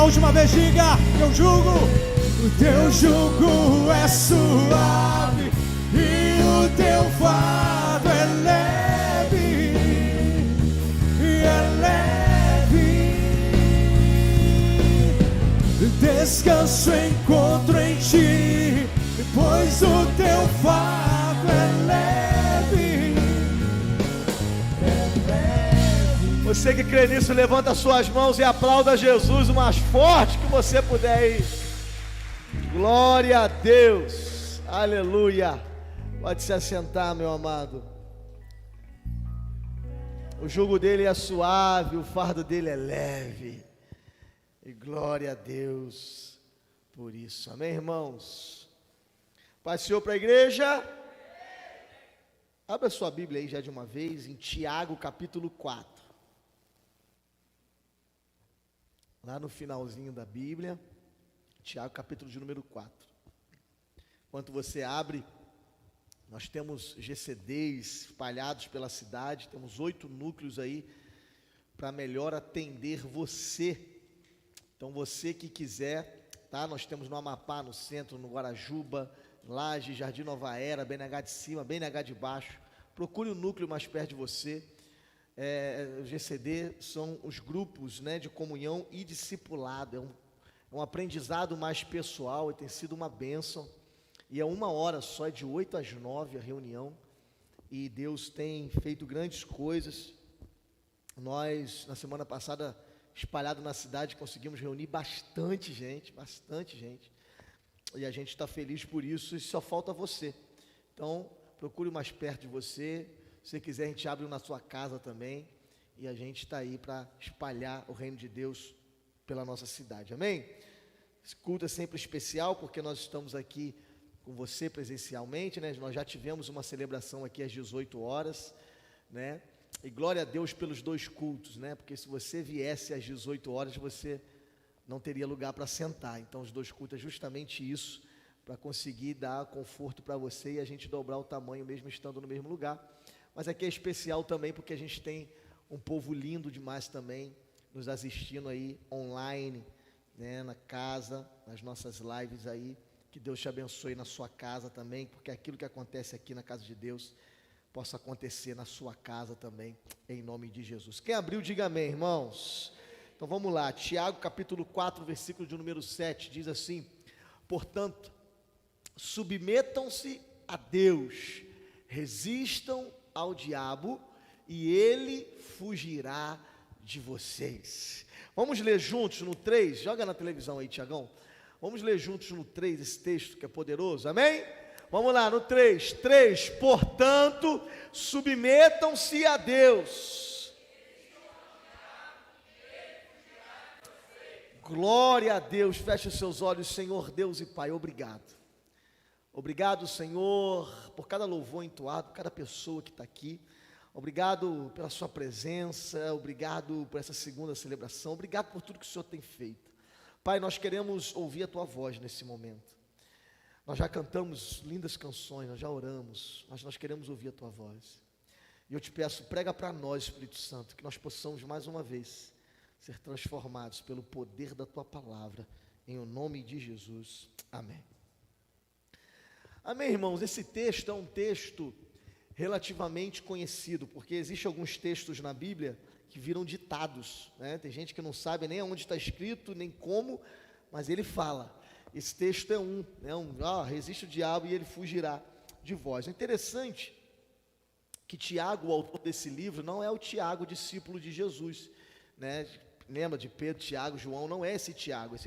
última vez, diga: teu jugo, o teu jugo é suave e o teu fardo é leve, Descanso encontro em ti, pois o teu fardo é leve. Você que crê nisso, levanta suas mãos e aplauda Jesus o mais forte que você puder ir. Glória a Deus, aleluia. Pode se assentar, meu amado. O jugo dele é suave, o fardo dele é leve. E glória a Deus por isso. Amém, irmãos? Passeou para a igreja? Abra sua Bíblia aí já de uma vez, em Tiago capítulo 4. Lá no finalzinho da Bíblia, Tiago capítulo de número 4. Enquanto você abre, nós temos GCDs espalhados pela cidade, temos 8 núcleos aí, para melhor atender você. Então você que quiser, tá? Nós temos no Amapá, no centro, no Guarajuba, Laje, Jardim Nova Era, BNH de cima, BNH de baixo. Procure o núcleo mais perto de você. O GCD são os grupos, né, de comunhão e discipulado. É um aprendizado mais pessoal e tem sido uma bênção. E é 1 hora só, é de 8 às 9 a reunião. E Deus tem feito grandes coisas. Nós, na semana passada, espalhado na cidade, conseguimos reunir bastante gente, e a gente está feliz por isso, e só falta você. Então, procure mais perto de você. Se você quiser, a gente abre na sua casa também, e a gente está aí para espalhar o reino de Deus pela nossa cidade, amém? Esse culto é sempre especial, porque nós estamos aqui com você presencialmente, né? Nós já tivemos uma celebração aqui às 18 horas, né? E glória a Deus pelos 2 cultos, né? Porque se você viesse às 18 horas, você não teria lugar para sentar. Então, os 2 cultos é justamente isso, para conseguir dar conforto para você e a gente dobrar o tamanho mesmo estando no mesmo lugar. Mas aqui é especial também, porque a gente tem um povo lindo demais também, nos assistindo aí online, né? Na casa, nas nossas lives aí. Que Deus te abençoe na sua casa também, porque aquilo que acontece aqui na casa de Deus possa acontecer na sua casa também, em nome de Jesus. Quem abriu, diga amém, irmãos. Então vamos lá, Tiago capítulo 4, versículo de número 7, diz assim: portanto, submetam-se a Deus, resistam ao diabo, e ele fugirá de vocês. Vamos ler juntos no 3, joga na televisão aí, Tiagão. Vamos ler juntos no 3 esse texto que é poderoso, amém? Vamos lá, no 3, portanto, submetam-se a Deus. Glória a Deus, feche os seus olhos, Senhor Deus e Pai, obrigado. Obrigado, Senhor, por cada louvor entoado, cada pessoa que está aqui. Obrigado pela sua presença, obrigado por essa segunda celebração, obrigado por tudo que o Senhor tem feito. Pai, nós queremos ouvir a Tua voz nesse momento. Nós já cantamos lindas canções, nós já oramos, mas nós queremos ouvir a Tua voz. E eu te peço, prega para nós, Espírito Santo, que nós possamos mais uma vez ser transformados pelo poder da Tua palavra, em o nome de Jesus, amém. Amém, irmãos, esse texto é um texto relativamente conhecido, porque existem alguns textos na Bíblia que viram ditados, né? Tem gente que não sabe nem onde está escrito, nem como, mas ele fala. Esse texto é resiste o diabo e ele fugirá de vós. É interessante que Tiago, o autor desse livro, não é o Tiago, discípulo de Jesus, né? Lembra de Pedro, Tiago, João, não é esse Tiago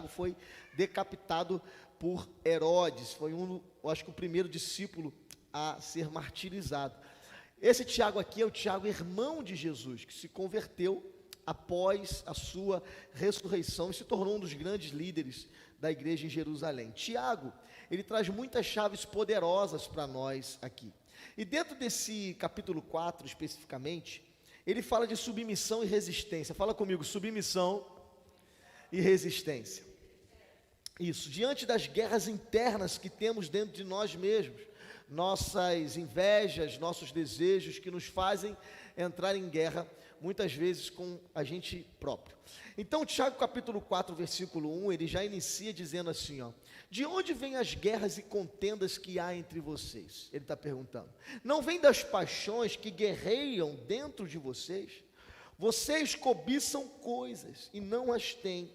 foi decapitado por Herodes, foi eu acho que o primeiro discípulo a ser martirizado. Esse Tiago aqui é o Tiago, irmão de Jesus, que se converteu após a sua ressurreição e se tornou um dos grandes líderes da igreja em Jerusalém. Tiago, ele traz muitas chaves poderosas para nós aqui. E dentro desse capítulo 4 especificamente, ele fala de submissão e resistência. Fala comigo, submissão e resistência. Isso, diante das guerras internas que temos dentro de nós mesmos, nossas invejas, nossos desejos que nos fazem entrar em guerra, muitas vezes com a gente próprio. Então, Tiago capítulo 4, versículo 1, ele já inicia dizendo assim, ó: de onde vêm as guerras e contendas que há entre vocês? Ele está perguntando. Não vem das paixões que guerreiam dentro de vocês? Vocês cobiçam coisas e não as têm,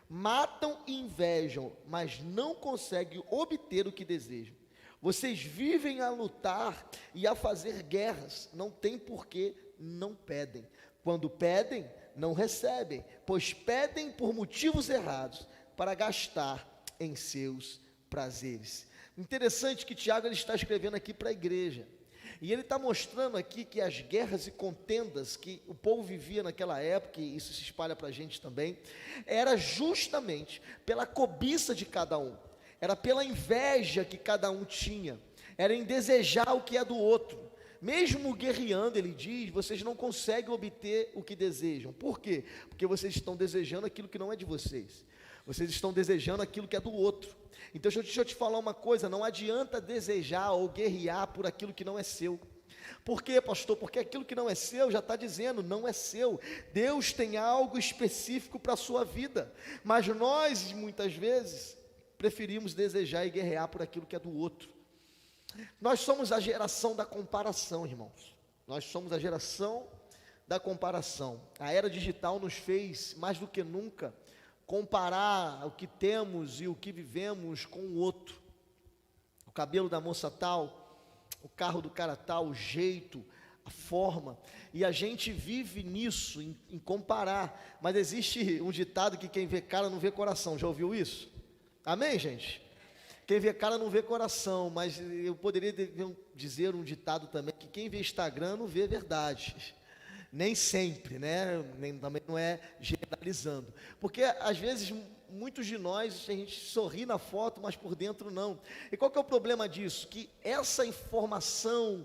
matam e invejam, mas não conseguem obter o que desejam. Vocês vivem a lutar e a fazer guerras, não tem porquê, não pedem. Quando pedem, não recebem, pois pedem por motivos errados, para gastar em seus prazeres. Interessante que Tiago ele está escrevendo aqui para a igreja, e ele está mostrando aqui que as guerras e contendas que o povo vivia naquela época, e isso se espalha para a gente também, era justamente pela cobiça de cada um, era pela inveja que cada um tinha, era em desejar o que é do outro. Mesmo guerreando, ele diz, vocês não conseguem obter o que desejam. Por quê? Porque vocês estão desejando aquilo que não é de vocês. Vocês estão desejando aquilo que é do outro. Então deixa eu te falar uma coisa, não adianta desejar ou guerrear por aquilo que não é seu. Por quê, pastor? Porque aquilo que não é seu, já está dizendo, não é seu. Deus tem algo específico para a sua vida. Mas nós, muitas vezes, preferimos desejar e guerrear por aquilo que é do outro. Nós somos a geração da comparação, irmãos. Nós somos a geração da comparação. A era digital nos fez, mais do que nunca, comparar o que temos e o que vivemos com o outro. O cabelo da moça tal, o carro do cara tal, o jeito, a forma. E a gente vive nisso, em comparar. Mas existe um ditado que quem vê cara não vê coração. Já ouviu isso? Amém, gente? Quem vê cara não vê coração, mas eu poderia dizer um ditado também, que quem vê Instagram não vê verdade. Nem sempre, né? Também não é generalizando. Porque às vezes, muitos de nós, a gente sorri na foto, mas por dentro não. E qual que é o problema disso? Que essa informação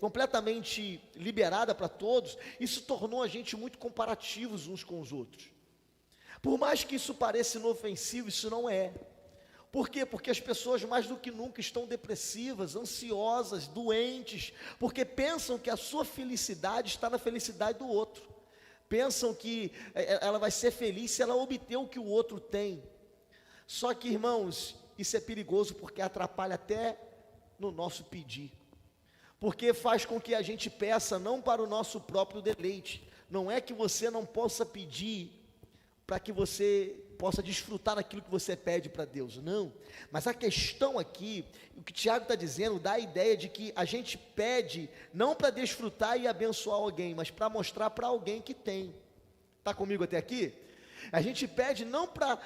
completamente liberada para todos, isso tornou a gente muito comparativos uns com os outros. Por mais que isso pareça inofensivo, isso não é. Por quê? Porque as pessoas mais do que nunca estão depressivas, ansiosas, doentes, porque pensam que a sua felicidade está na felicidade do outro. Pensam que ela vai ser feliz se ela obter o que o outro tem. Só que, irmãos, isso é perigoso porque atrapalha até no nosso pedir. Porque faz com que a gente peça não para o nosso próprio deleite. Não é que você não possa pedir para que você possa desfrutar daquilo que você pede para Deus, não, mas a questão aqui, o que Tiago está dizendo, dá a ideia de que a gente pede, não para desfrutar e abençoar alguém, mas para mostrar para alguém que tem. Está comigo até aqui? A gente pede não para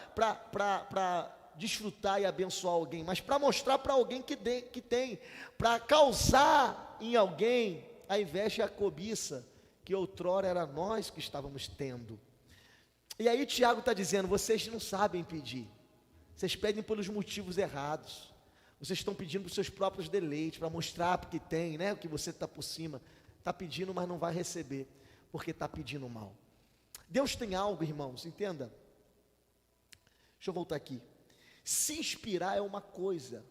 desfrutar e abençoar alguém, mas para mostrar para alguém que tem, para causar em alguém a inveja e a cobiça, que outrora era nós que estávamos tendo. E aí Tiago está dizendo, vocês não sabem pedir, vocês pedem pelos motivos errados, vocês estão pedindo para os seus próprios deleites, para mostrar porque tem, né, o que você está por cima, está pedindo, mas não vai receber, porque está pedindo mal. Deus tem algo, irmãos, entenda, deixa eu voltar aqui, se inspirar é uma coisa,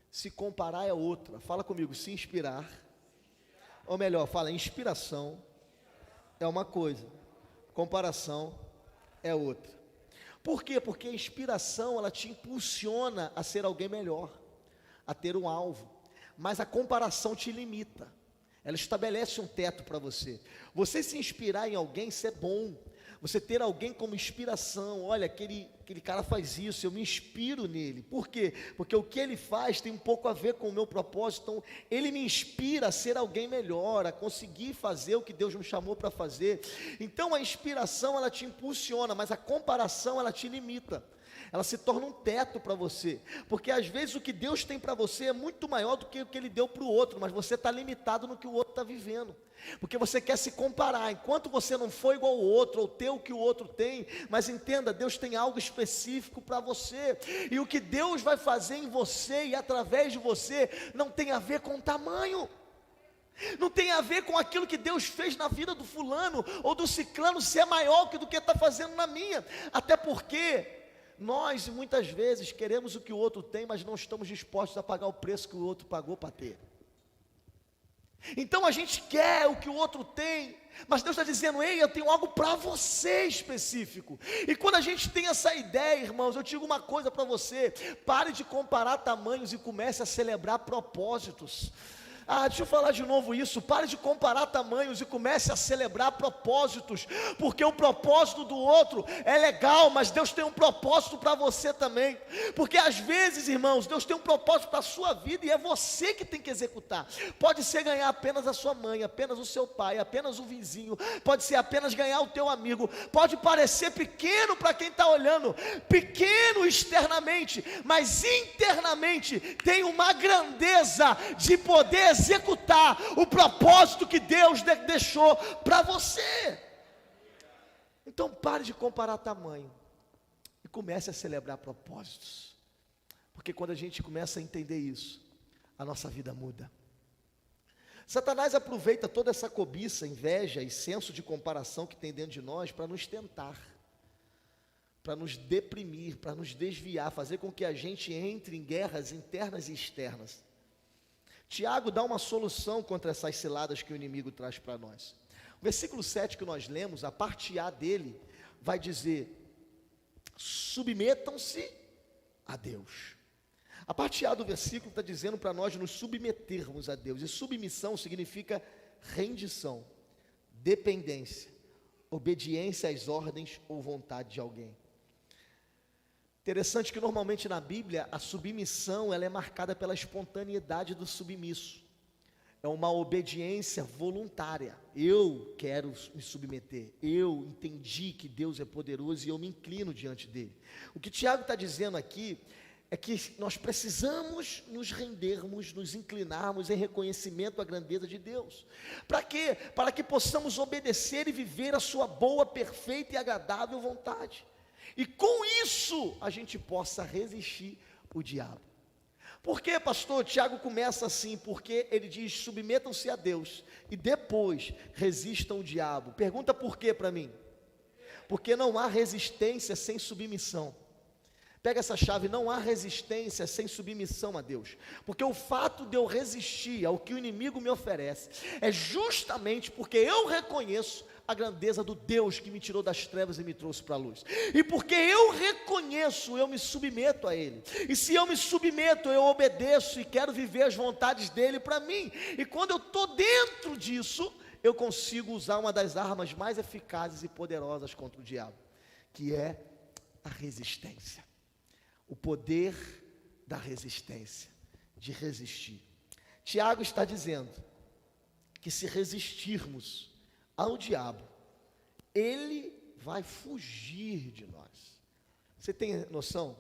se comparar é outra. Fala comigo, se inspirar, ou melhor, fala, inspiração é uma coisa, comparação é outra. Por quê? Porque a inspiração, ela te impulsiona a ser alguém melhor, a ter um alvo, mas a comparação te limita, ela estabelece um teto para você. Você se inspirar em alguém, isso é bom, você ter alguém como inspiração, olha, aquele cara faz isso, eu me inspiro nele. Por quê? Porque o que ele faz tem um pouco a ver com o meu propósito, então ele me inspira a ser alguém melhor, a conseguir fazer o que Deus me chamou para fazer. Então a inspiração, ela te impulsiona, mas a comparação, ela te limita. Ela se torna um teto para você, porque às vezes o que Deus tem para você é muito maior do que o que Ele deu para o outro, mas você está limitado no que o outro está vivendo, porque você quer se comparar, enquanto você não for igual ao outro, ou ter o que o outro tem. Mas entenda, Deus tem algo específico para você, e o que Deus vai fazer em você e através de você, não tem a ver com o tamanho, não tem a ver com aquilo que Deus fez na vida do fulano, ou do ciclano, ser maior do que está fazendo na minha, até porque nós muitas vezes queremos o que o outro tem, mas não estamos dispostos a pagar o preço que o outro pagou para ter. Então a gente quer o que o outro tem, mas Deus está dizendo: ei, eu tenho algo para você específico. E quando a gente tem essa ideia, irmãos, eu digo uma coisa para você: pare de comparar tamanhos e comece a celebrar propósitos. Deixa eu falar de novo isso. Pare de comparar tamanhos e comece a celebrar propósitos, porque o propósito do outro é legal, mas Deus tem um propósito para você também. Porque às vezes, irmãos, Deus tem um propósito para a sua vida e é você que tem que executar. Pode ser ganhar apenas a sua mãe, apenas o seu pai, apenas o vizinho, pode ser apenas ganhar o teu amigo. Pode parecer pequeno para quem está olhando, pequeno externamente, mas internamente tem uma grandeza de poder executar o propósito que Deus deixou para você. Então pare de comparar tamanho e comece a celebrar propósitos, porque quando a gente começa a entender isso, a nossa vida muda. Satanás aproveita toda essa cobiça, inveja e senso de comparação que tem dentro de nós para nos tentar, para nos deprimir, para nos desviar, fazer com que a gente entre em guerras internas e externas. Tiago dá uma solução contra essas ciladas que o inimigo traz para nós. O versículo 7 que nós lemos, a parte A dele, vai dizer: submetam-se a Deus. A parte A do versículo está dizendo para nós nos submetermos a Deus. E submissão significa rendição, dependência, obediência às ordens ou vontade de alguém. Interessante que normalmente na Bíblia a submissão ela é marcada pela espontaneidade do submisso. É uma obediência voluntária. Eu quero me submeter. Eu entendi que Deus é poderoso e eu me inclino diante dele. O que Tiago está dizendo aqui é que nós precisamos nos rendermos, nos inclinarmos em reconhecimento à grandeza de Deus. Para quê? Para que possamos obedecer e viver a sua boa, perfeita e agradável vontade. E com isso a gente possa resistir o diabo. Por que, pastor? Tiago começa assim, porque ele diz: submetam-se a Deus e depois resistam o diabo. Pergunta por quê para mim? Porque não há resistência sem submissão. Pega essa chave: não há resistência sem submissão a Deus. Porque o fato de eu resistir ao que o inimigo me oferece é justamente porque eu reconheço a grandeza do Deus que me tirou das trevas e me trouxe para a luz. E porque eu reconheço, eu me submeto a Ele. E se eu me submeto, eu obedeço e quero viver as vontades dEle para mim. E quando eu estou dentro disso, eu consigo usar uma das armas mais eficazes e poderosas contra o diabo, que é a resistência. O poder da resistência, de resistir. Tiago está dizendo que se resistirmos ao diabo, ele vai fugir de nós. Você tem noção?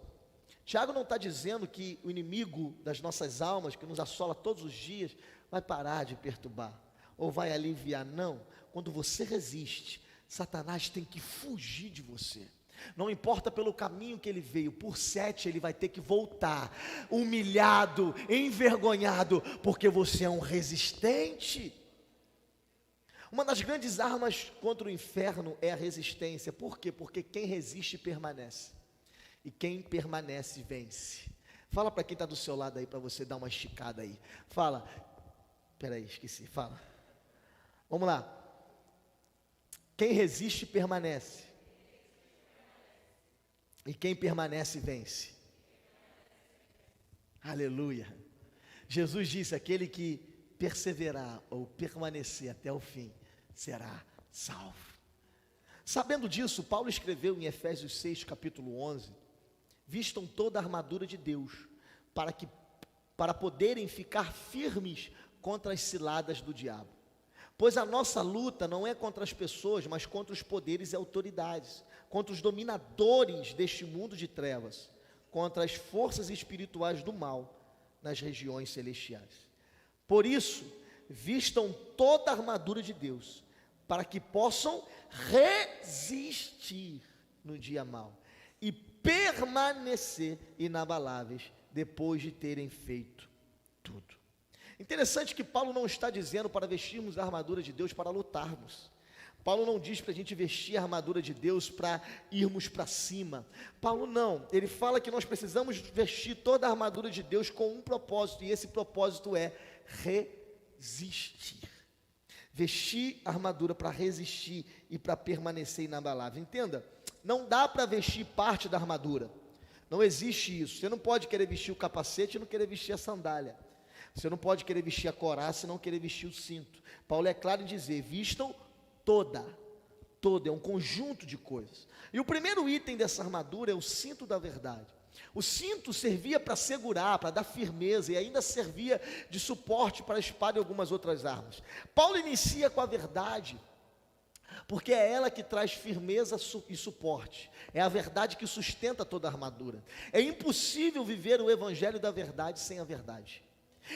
Tiago não está dizendo que o inimigo das nossas almas, que nos assola todos os dias, vai parar de perturbar, ou vai aliviar. Não, quando você resiste, Satanás tem que fugir de você. Não importa pelo caminho que ele veio, por 7 ele vai ter que voltar, humilhado, envergonhado, porque você é um resistente. Uma das grandes armas contra o inferno é a resistência. Por quê? Porque quem resiste permanece, e quem permanece vence. Fala para quem está do seu lado aí, para você dar uma esticada aí. Fala, peraí, esqueci, fala. Vamos lá. Quem resiste permanece, e quem permanece vence. Aleluia. Jesus disse: aquele que perseverar ou permanecer até o fim será salvo. Sabendo disso, Paulo escreveu em Efésios 6, capítulo 11: vistam toda a armadura de Deus, para poderem ficar firmes contra as ciladas do diabo. Pois a nossa luta não é contra as pessoas, mas contra os poderes e autoridades, contra os dominadores deste mundo de trevas, contra as forças espirituais do mal nas regiões celestiais. Por isso, vistam toda a armadura de Deus, para que possam resistir no dia mau e permanecer inabaláveis depois de terem feito tudo. Interessante que Paulo não está dizendo para vestirmos a armadura de Deus para lutarmos. Paulo não diz para a gente vestir a armadura de Deus para irmos para cima. Paulo não, ele fala que nós precisamos vestir toda a armadura de Deus com um propósito, e esse propósito é resistir. Vestir a armadura para resistir e para permanecer inabalável. Entenda, não dá para vestir parte da armadura. Não existe isso. Você não pode querer vestir o capacete e não querer vestir a sandália. Você não pode querer vestir a couraça e não querer vestir o cinto. Paulo é claro em dizer, vistam toda, é um conjunto de coisas. E o primeiro item dessa armadura é o cinto da verdade. O cinto servia para segurar, para dar firmeza e ainda servia de suporte para a espada e algumas outras armas. Paulo inicia com a verdade, porque é ela que traz firmeza e suporte. É a verdade que sustenta toda a armadura. É impossível viver o evangelho da verdade sem a verdade.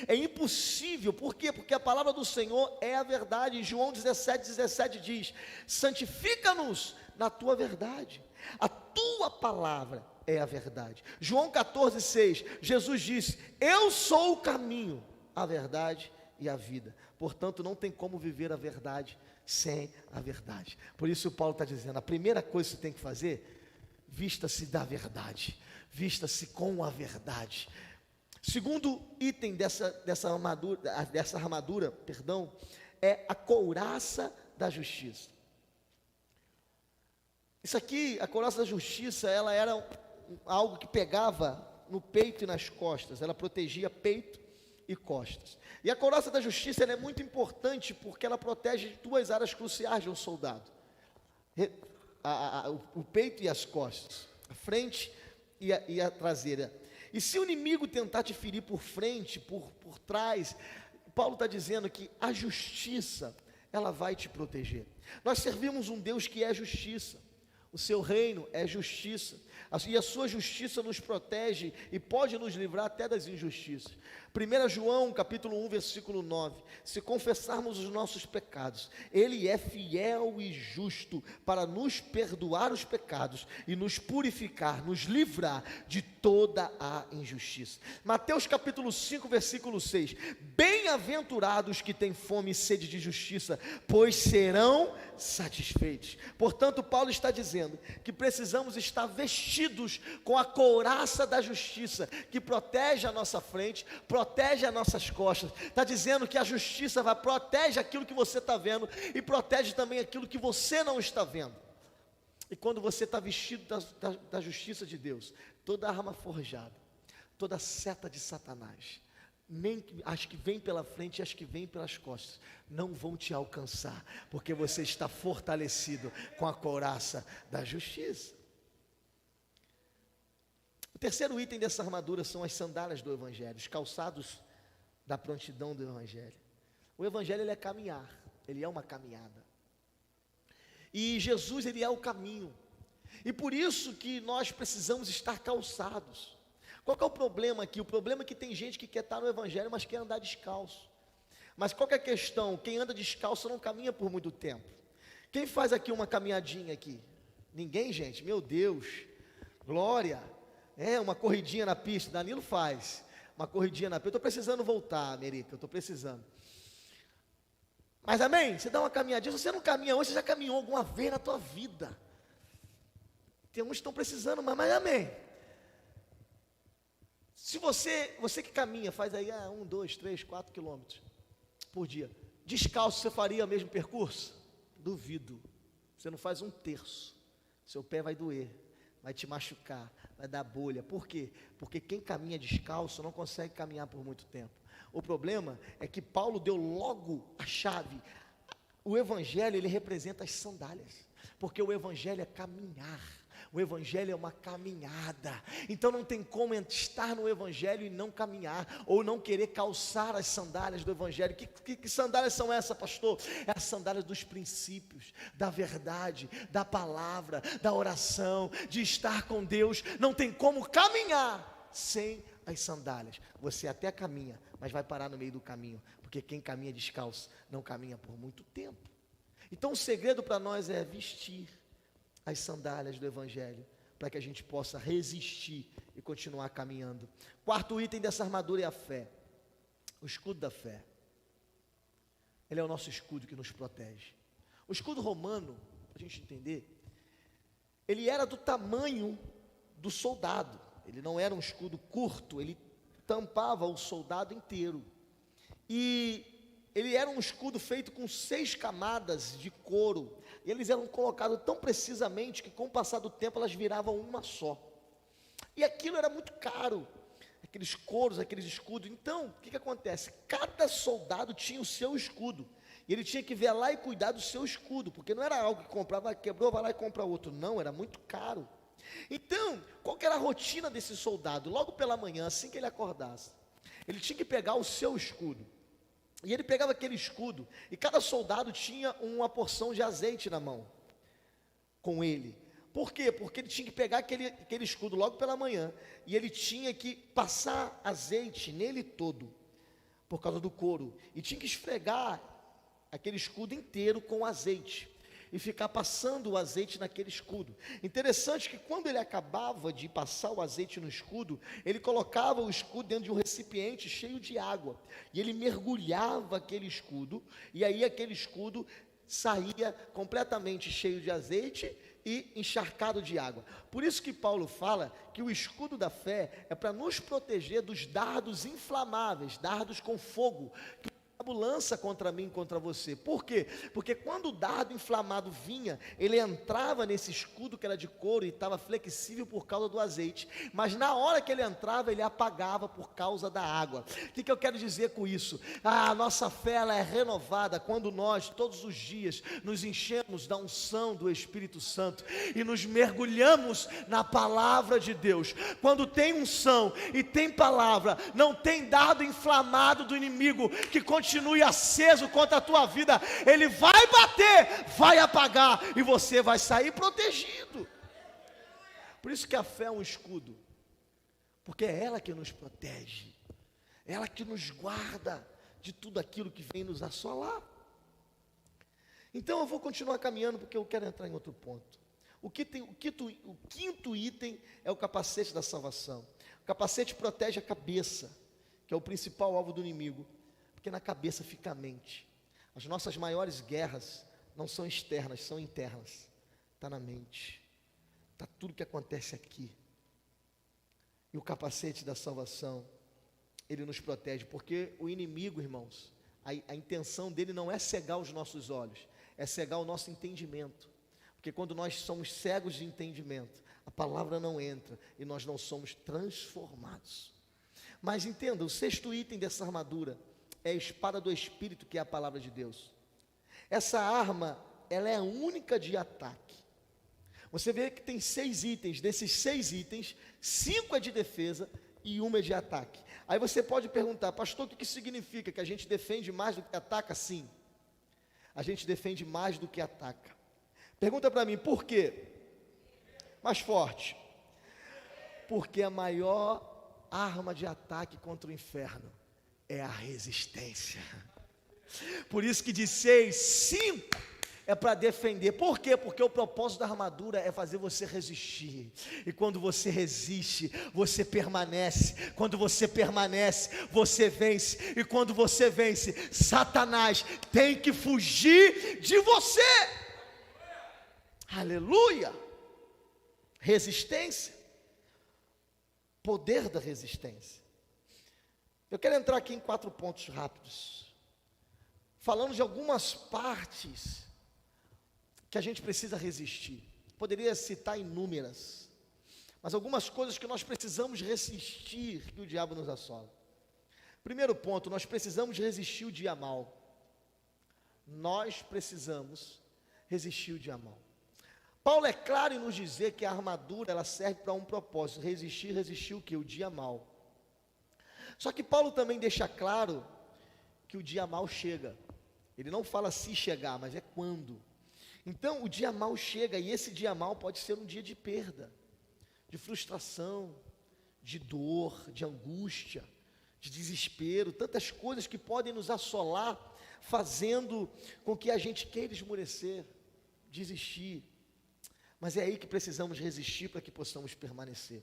É impossível, por quê? Porque a palavra do Senhor é a verdade. João 17 diz, santifica-nos na tua verdade, a tua palavra é a verdade. João 14:6, Jesus disse, eu sou o caminho, a verdade e a vida. Portanto, não tem como viver a verdade sem a verdade. Por isso Paulo está dizendo, a primeira coisa que você tem que fazer, vista-se da verdade, vista-se com a verdade. Segundo item dessa armadura, é a couraça da justiça. Isso aqui, a couraça da justiça, ela era algo que pegava no peito e nas costas, ela protegia peito e costas. E a couraça da justiça ela é muito importante porque ela protege duas áreas cruciais de um soldado: o peito e as costas, a frente e a traseira. E se o inimigo tentar te ferir por frente, por trás, Paulo está dizendo que a justiça, ela vai te proteger. Nós servimos um Deus que é justiça, o seu reino é justiça, e a sua justiça nos protege e pode nos livrar até das injustiças. 1 João capítulo 1 versículo 9, se confessarmos os nossos pecados, Ele é fiel e justo para nos perdoar os pecados e nos purificar, nos livrar de toda a injustiça. Mateus capítulo 5 versículo 6, bem-aventurados que têm fome e sede de justiça, pois serão satisfeitos. Portanto, Paulo está dizendo que precisamos estar vestidos com a couraça da justiça, que protege a nossa frente, protege as nossas costas. Está dizendo que a justiça protege aquilo que você está vendo e protege também aquilo que você não está vendo. E quando você está vestido da justiça de Deus, toda arma forjada, toda seta de Satanás, nem as que vêm pela frente e as que vêm pelas costas, não vão te alcançar, porque você está fortalecido com a couraça da justiça. O terceiro item dessa armadura são as sandálias do Evangelho, os calçados da prontidão do Evangelho. O Evangelho ele é caminhar, ele é uma caminhada. E Jesus ele é o caminho. E por isso que nós precisamos estar calçados. Qual que é o problema aqui? O problema é que tem gente que quer estar no Evangelho, mas quer andar descalço. Mas qual que é a questão? Quem anda descalço não caminha por muito tempo. Quem faz aqui uma caminhadinha aqui? Ninguém, gente, meu Deus, glória. Uma corridinha na pista, Danilo faz, uma corridinha na pista, eu estou precisando voltar, América, eu estou precisando. Mas amém, você dá uma caminhadinha, se você não caminha hoje, você já caminhou alguma vez na tua vida. Tem uns que estão precisando, mas amém. Se você que caminha, faz aí 1, 2, 3, 4 quilômetros por dia, descalço você faria o mesmo percurso? Duvido, você não faz 1/3, seu pé vai doer, vai te machucar, vai dar bolha. Por quê? Porque quem caminha descalço não consegue caminhar por muito tempo. O problema é que Paulo deu logo a chave. O Evangelho ele representa as sandálias, porque o Evangelho é caminhar. O Evangelho é uma caminhada. Então não tem como estar no Evangelho e não caminhar, ou não querer calçar as sandálias do Evangelho. Que sandálias são essas, pastor? É as sandálias dos princípios, da verdade, da palavra, da oração, de estar com Deus. Não tem como caminhar sem as sandálias. Você até caminha, mas vai parar no meio do caminho, porque quem caminha descalço não caminha por muito tempo. Então o segredo para nós é vestir as sandálias do Evangelho, para que a gente possa resistir e continuar caminhando. Quarto item dessa armadura é a fé, o escudo da fé. Ele é o nosso escudo que nos protege. O escudo romano, para a gente entender, ele era do tamanho do soldado, ele não era um escudo curto, ele tampava o soldado inteiro. E ele era um escudo feito com 6 camadas de couro, e eles eram colocados tão precisamente que com o passar do tempo elas viravam uma só, e aquilo era muito caro, aqueles couros, aqueles escudos. Então, o que acontece? Cada soldado tinha o seu escudo, e ele tinha que velar e cuidar do seu escudo, porque não era algo que comprava, quebrou, vai lá e compra outro, não, era muito caro. Então, qual que era a rotina desse soldado? Logo pela manhã, assim que ele acordasse, ele tinha que pegar o seu escudo, e ele pegava aquele escudo, e cada soldado tinha uma porção de azeite na mão, com ele. Por quê? Porque ele tinha que pegar aquele escudo logo pela manhã, e ele tinha que passar azeite nele todo, por causa do couro, e tinha que esfregar aquele escudo inteiro com azeite, e ficar passando o azeite naquele escudo. Interessante que quando ele acabava de passar o azeite no escudo, ele colocava o escudo dentro de um recipiente cheio de água, e ele mergulhava aquele escudo, e aí aquele escudo saía completamente cheio de azeite e encharcado de água. Por isso que Paulo fala que o escudo da fé é para nos proteger dos dardos inflamáveis, dardos com fogo, que o diabo lança contra mim, contra você. Por quê? Porque quando o dardo inflamado vinha, ele entrava nesse escudo que era de couro e estava flexível por causa do azeite, mas na hora que ele entrava, ele apagava por causa da água. O que eu quero dizer com isso? A nossa fé, ela é renovada quando nós, todos os dias, nos enchemos da unção do Espírito Santo e nos mergulhamos na palavra de Deus. Quando tem unção e tem palavra, não tem dardo inflamado do inimigo que continue aceso contra a tua vida. Ele vai bater, vai apagar, e você vai sair protegido. Por isso que a fé é um escudo, porque é ela que nos protege, ela que nos guarda de tudo aquilo que vem nos assolar. Então eu vou continuar caminhando, porque eu quero entrar em outro ponto. O quinto item é o capacete da salvação. O capacete protege a cabeça, que é o principal alvo do inimigo, porque na cabeça fica a mente. As nossas maiores guerras não são externas, são internas. Está na mente. Está tudo que acontece aqui. E o capacete da salvação, ele nos protege, porque o inimigo, irmãos, a intenção dele não é cegar os nossos olhos, é cegar o nosso entendimento. Porque quando nós somos cegos de entendimento, a palavra não entra e nós não somos transformados. Mas entenda, o 6º item dessa armadura é a espada do Espírito, que é a palavra de Deus. Essa arma, ela é a única de ataque. Você vê que tem 6 itens, desses 6 itens, 5 é de defesa e 1 é de ataque. Aí você pode perguntar, pastor, o que significa? Que a gente defende mais do que ataca? Sim, a gente defende mais do que ataca. Pergunta para mim, por quê? Mais forte. Porque a maior arma de ataque contra o inferno é a resistência. Por isso que de 6, 5 é para defender. Por quê? Porque o propósito da armadura é fazer você resistir. E quando você resiste, você permanece. Quando você permanece, você vence. E quando você vence, Satanás tem que fugir de você. Aleluia! Resistência. Poder da resistência. Eu quero entrar aqui em 4 pontos rápidos, falando de algumas partes que a gente precisa resistir. Poderia citar inúmeras, mas algumas coisas que nós precisamos resistir, que o diabo nos assola. Primeiro ponto, nós precisamos resistir o dia mau. Nós precisamos resistir o dia mau. Paulo é claro em nos dizer que a armadura, ela serve para um propósito, resistir o que? O dia mau. Só que Paulo também deixa claro que o dia mau chega. Ele não fala se chegar, mas é quando. Então o dia mau chega, e esse dia mau pode ser um dia de perda, de frustração, de dor, de angústia, de desespero, tantas coisas que podem nos assolar, fazendo com que a gente queira esmorecer, desistir. Mas é aí que precisamos resistir para que possamos permanecer.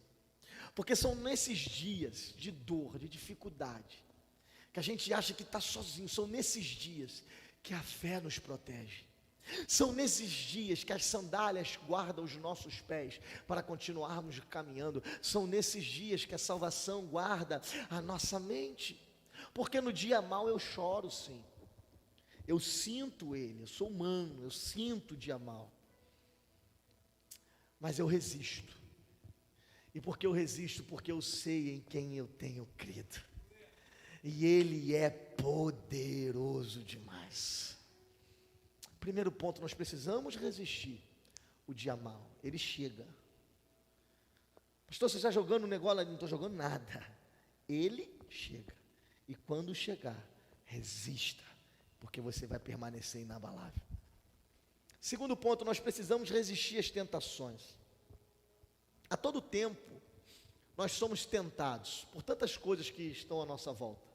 Porque são nesses dias de dor, de dificuldade, que a gente acha que está sozinho. São nesses dias que a fé nos protege. São nesses dias que as sandálias guardam os nossos pés para continuarmos caminhando. São nesses dias que a salvação guarda a nossa mente. Porque no dia mau eu choro, sim. eu sinto ele, eu sou humano, eu sinto o dia mal. Mas eu resisto. E por que eu resisto? Porque eu sei em quem eu tenho crido. E ele é poderoso demais. Primeiro ponto, nós precisamos resistir o dia mal. Ele chega. Pastor, você está jogando um negócio? Não estou jogando nada. Ele chega. E quando chegar, resista, porque você vai permanecer inabalável. Segundo ponto, nós precisamos resistir às tentações. A todo tempo, nós somos tentados por tantas coisas que estão à nossa volta.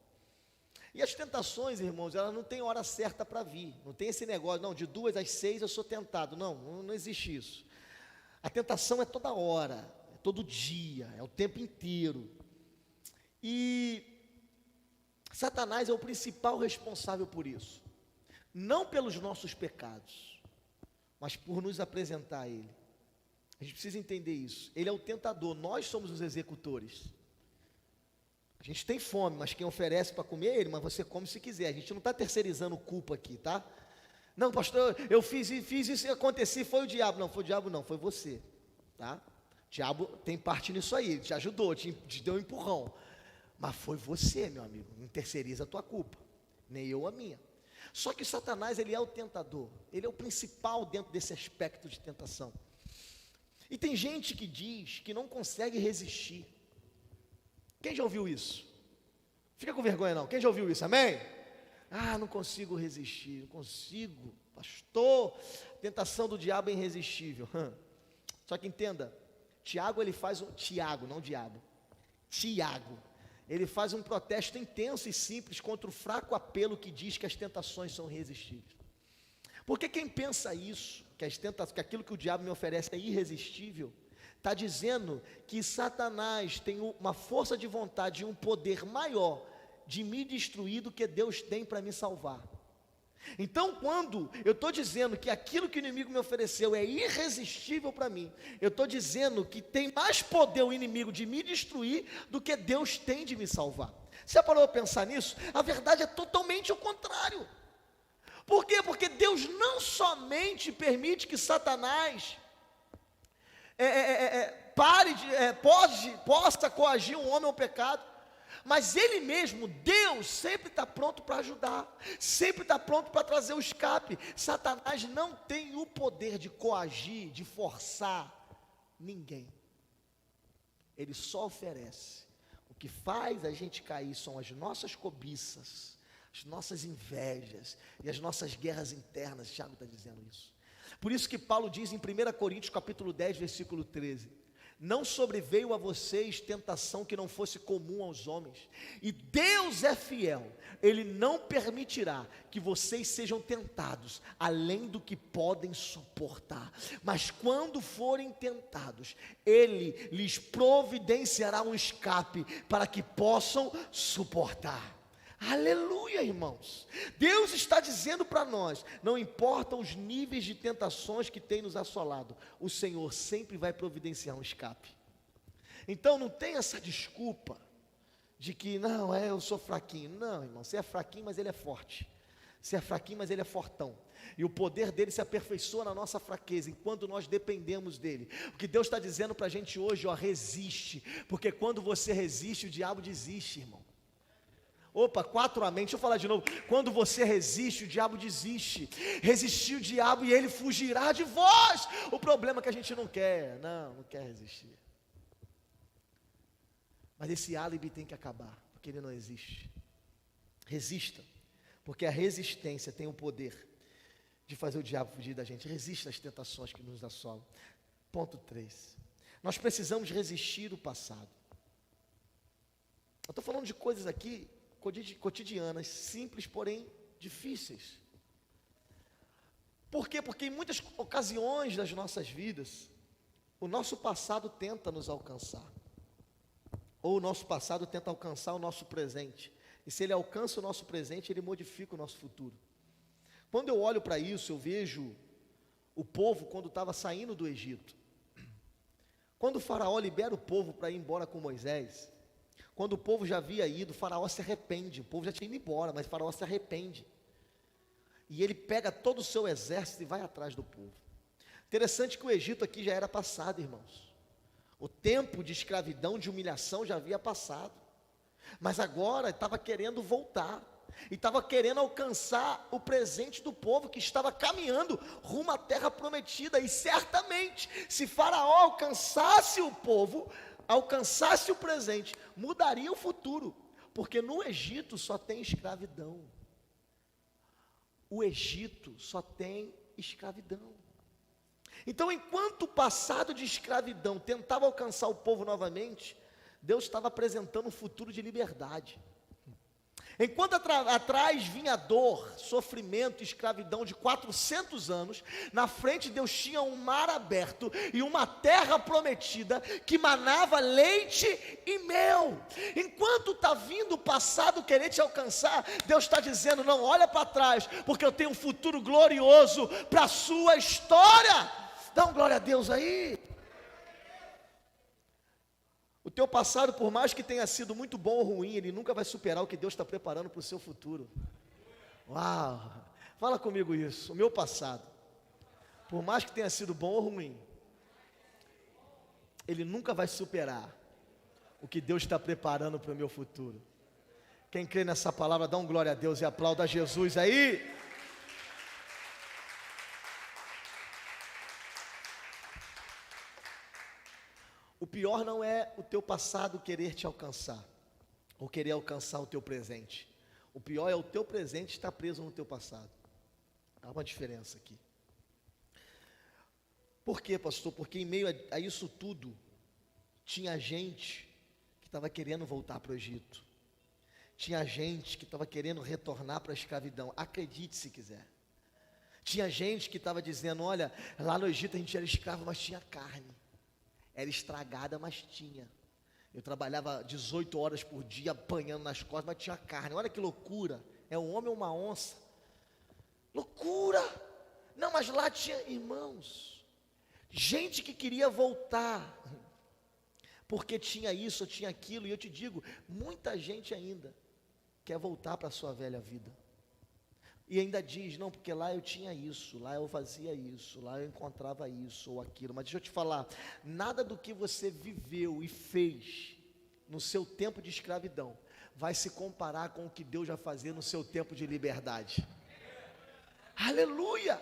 E as tentações, irmãos, elas não têm hora certa para vir. Não tem esse negócio, não, de 2 às 6 eu sou tentado. Não existe isso. A tentação é toda hora, é todo dia, é o tempo inteiro. E Satanás é o principal responsável por isso. Não pelos nossos pecados, mas por nos apresentar a Ele. A gente precisa entender isso. Ele é o tentador, nós somos os executores. A gente tem fome, mas quem oferece para comer é Ele, mas você come se quiser. A gente não está terceirizando culpa aqui, tá? Não, pastor, eu fiz isso e aconteceu, foi o diabo. Não, foi o diabo não, foi você, tá? O diabo tem parte nisso aí, ele te ajudou, te deu um empurrão. Mas foi você, meu amigo, não terceiriza a tua culpa, nem eu a minha. Só que Satanás, ele é o tentador, ele é o principal dentro desse aspecto de tentação. E tem gente que diz que não consegue resistir. Quem já ouviu isso? Fica com vergonha não, quem já ouviu isso, amém? Ah, não consigo resistir, não consigo, pastor, a tentação do diabo é irresistível. Só que entenda, Tiago, ele faz um protesto intenso e simples contra o fraco apelo que diz que as tentações são irresistíveis. Porque quem pensa isso, que aquilo que o diabo me oferece é irresistível, está dizendo que Satanás tem uma força de vontade e um poder maior de me destruir do que Deus tem para me salvar. Então, quando eu estou dizendo que aquilo que o inimigo me ofereceu é irresistível para mim, eu estou dizendo que tem mais poder o inimigo de me destruir do que Deus tem de me salvar. Você já parou para pensar nisso? A verdade é totalmente o contrário. Por quê? Porque Deus não somente permite que Satanás possa coagir um homem ao pecado, mas Ele mesmo, Deus, sempre está pronto para ajudar, sempre está pronto para trazer o escape. Satanás não tem o poder de coagir, de forçar ninguém. Ele só oferece. O que faz a gente cair são as nossas cobiças, as nossas invejas e as nossas guerras internas. Tiago está dizendo isso. Por isso que Paulo diz em 1 Coríntios capítulo 10, versículo 13: não sobreveio a vocês tentação que não fosse comum aos homens, e Deus é fiel, Ele não permitirá que vocês sejam tentados, além do que podem suportar, mas quando forem tentados, Ele lhes providenciará um escape, para que possam suportar. Aleluia, irmãos. Deus está dizendo para nós, não importa os níveis de tentações que tem nos assolado, o Senhor sempre vai providenciar um escape. Então não tem essa desculpa de que não, eu sou fraquinho. Não, irmão, você é fraquinho, mas Ele é forte. Você é fraquinho, mas Ele é fortão. E o poder dele se aperfeiçoa na nossa fraqueza, enquanto nós dependemos dele. O que Deus está dizendo para a gente hoje, resiste, porque quando você resiste, o diabo desiste, irmão. Opa, 4 amém, deixa eu falar de novo. Quando você resiste, o diabo desiste. Resistir o diabo e ele fugirá de vós. O problema é que a gente não quer resistir. Mas esse álibi tem que acabar, porque ele não existe. Resista, porque a resistência tem o poder de fazer o diabo fugir da gente. Resista às tentações que nos assolam. Ponto 3. Nós precisamos resistir o passado. Eu estou falando de coisas aqui cotidianas, simples, porém difíceis. Por quê? Porque em muitas ocasiões das nossas vidas, o nosso passado tenta nos alcançar, ou o nosso passado tenta alcançar o nosso presente, e se ele alcança o nosso presente, ele modifica o nosso futuro. Quando eu olho para isso, eu vejo o povo quando estava saindo do Egito. Quando o faraó libera o povo para ir embora com Moisés, quando o povo já havia ido, o faraó se arrepende. O povo já tinha ido embora, mas o faraó se arrepende. e ele pega todo o seu exército e vai atrás do povo. Interessante que o Egito aqui já era passado, irmãos. O tempo de escravidão, de humilhação já havia passado. Mas agora estava querendo voltar. E estava querendo alcançar o presente do povo que estava caminhando rumo à terra prometida. E certamente, se Faraó alcançasse o povo, alcançasse o presente, mudaria o futuro. Porque no Egito só tem escravidão. O Egito só tem escravidão. Então, enquanto o passado de escravidão tentava alcançar o povo novamente, Deus estava apresentando um futuro de liberdade. Enquanto atrás vinha dor, sofrimento, escravidão de 400 anos, na frente Deus tinha um mar aberto e uma terra prometida que manava leite e mel. Enquanto está vindo o passado querer te alcançar, Deus está dizendo: não, olha para trás, porque eu tenho um futuro glorioso para a sua história. Dá um glória a Deus aí. O teu passado, por mais que tenha sido muito bom ou ruim, ele nunca vai superar o que Deus está preparando para o seu futuro. Uau! Fala comigo isso. O meu passado, por mais que tenha sido bom ou ruim, ele nunca vai superar o que Deus está preparando para o meu futuro. Quem crê nessa palavra, dá um glória a Deus e aplauda Jesus aí. O pior não é o teu passado querer te alcançar, ou querer alcançar o teu presente. O pior é o teu presente estar preso no teu passado. Há uma diferença aqui. Por quê, pastor? Porque em meio a isso tudo, tinha gente que estava querendo voltar para o Egito. Tinha gente que estava querendo retornar para a escravidão. Acredite se quiser. Tinha gente que estava dizendo: olha, lá no Egito a gente era escravo, mas tinha carne. Era estragada, mas tinha. Eu trabalhava 18 horas por dia apanhando nas costas, mas tinha carne. Olha que loucura. É um homem ou uma onça? Loucura. Não, mas lá tinha, irmãos, gente que queria voltar, porque tinha isso, tinha aquilo. E eu te digo, muita gente ainda quer voltar para a sua velha vida. E ainda diz: não, porque lá eu tinha isso, lá eu fazia isso, lá eu encontrava isso ou aquilo. Mas deixa eu te falar, nada do que você viveu e fez no seu tempo de escravidão vai se comparar com o que Deus vai fazer no seu tempo de liberdade. Aleluia!